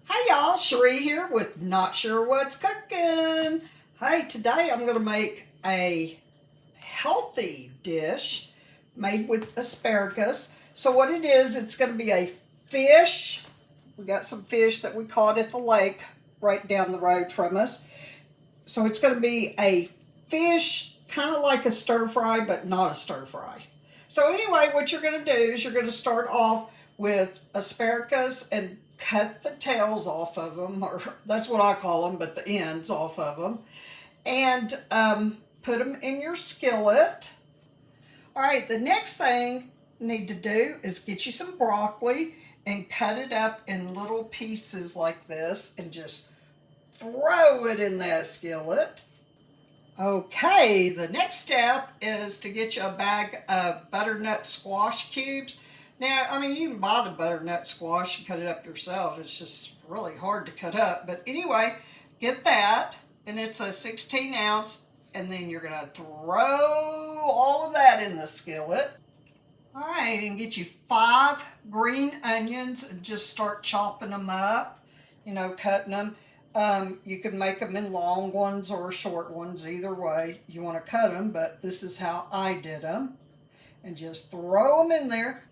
Hey y'all, Cherie here with Not Sure What's Cooking. Hey, today I'm going to make a healthy dish made with asparagus. So what it is, it's going to be a fish. We got some fish that we caught at the lake right down the road from us. So it's going to be a fish, kind of like a stir fry, but not a stir fry. So anyway, what you're going to do is you're going to start off with asparagus and cut the tails off of them, or that's what I call them, but the ends off of them, and put them in your skillet. All right, the next thing you need to do is get you some broccoli and cut it up in little pieces like this and just throw it in that skillet. Okay, the next step is to get you a bag of butternut squash cubes. Now, I mean, you can buy the butternut squash and cut it up yourself. It's just really hard to cut up. But anyway, get that, and it's a 16 ounce, and then you're going to throw all of that in the skillet. All right, and get you 5 green onions and just start chopping them up, cutting them. You can make them in long ones or short ones, either way you want to cut them, but this is how I did them. And just throw them in there.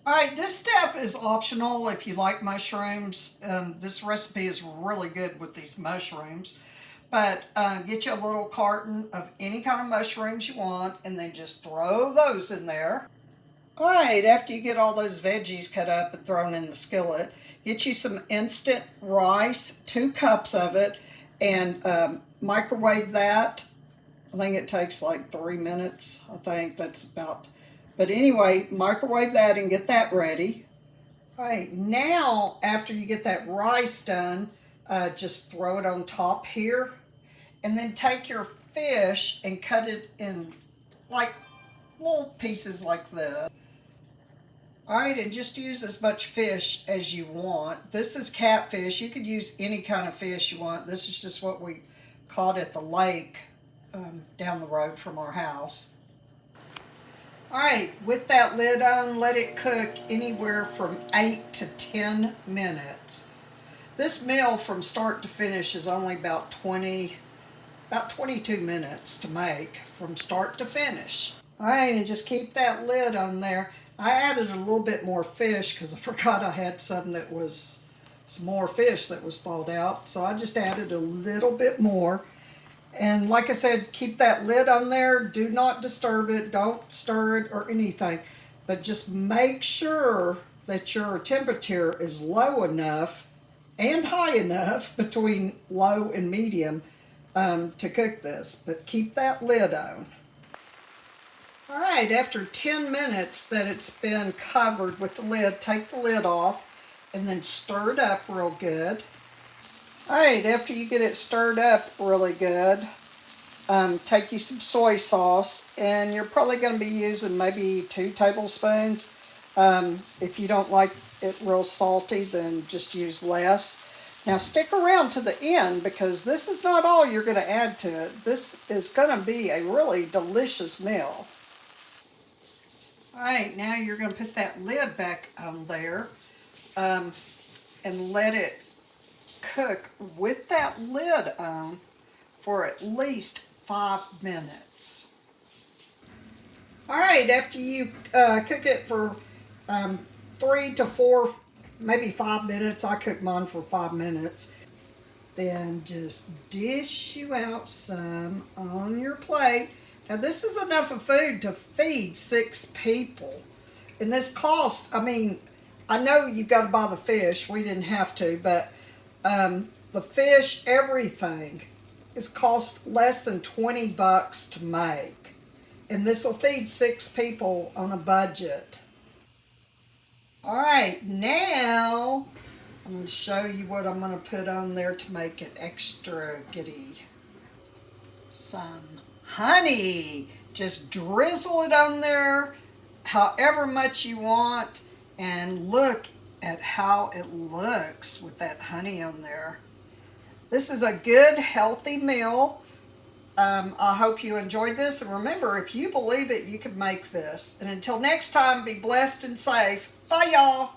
All right, this step is optional if you like mushrooms. This recipe is really good with these mushrooms. But get you a little carton of any kind of mushrooms you want and then just throw those in there. All right, after you get all those veggies cut up and thrown in the skillet, get you some instant rice, 2 cups of it, and microwave that. I think it takes like 3 minutes. I think that's about. But anyway, microwave that and get that ready. All right, now after you get that rice done, just throw it on top here. And then take your fish and cut it in like little pieces like this. All right, and just use as much fish as you want. This is catfish. You could use any kind of fish you want. This is just what we caught at the lake down the road from our house. All right, with that lid on, let it cook anywhere from 8 to 10 minutes. This meal from start to finish is only about 22 minutes to make from start to finish. All right, and just keep that lid on there. I added a little bit more fish because I forgot I had some more fish that was thawed out. So I just added a little bit more. And like I said, keep that lid on there. Do not disturb it. Don't stir it or anything. But just make sure that your temperature is low enough and high enough, between low and medium, to cook this. But keep that lid on. All right, after 10 minutes that it's been covered with the lid, take the lid off and then stir it up real good. All right, after you get it stirred up really good, take you some soy sauce, and you're probably going to be using maybe 2 tablespoons. If you don't like it real salty, then just use less. Now stick around to the end because this is not all you're going to add to it. This is going to be a really delicious meal. All right, now you're going to put that lid back on there and let it cook with that lid on for at least 5 minutes. All right, after you cook it for 3 to 4, maybe 5 minutes, I cook mine for 5 minutes, then just dish you out some on your plate. Now this is enough of food to feed 6 people. And this cost, I mean, I know you've got to buy the fish. We didn't have to, but the fish, everything, is cost less than $20 to make. And this will feed 6 people on a budget. All right, now I'm going to show you what I'm going to put on there to make it extra goody. Some honey. Just drizzle it on there however much you want, and look at how it looks with that honey on there. This is a good, healthy meal. I hope you enjoyed this. And remember, if you believe it, you can make this. And until next time, be blessed and safe. Bye, y'all.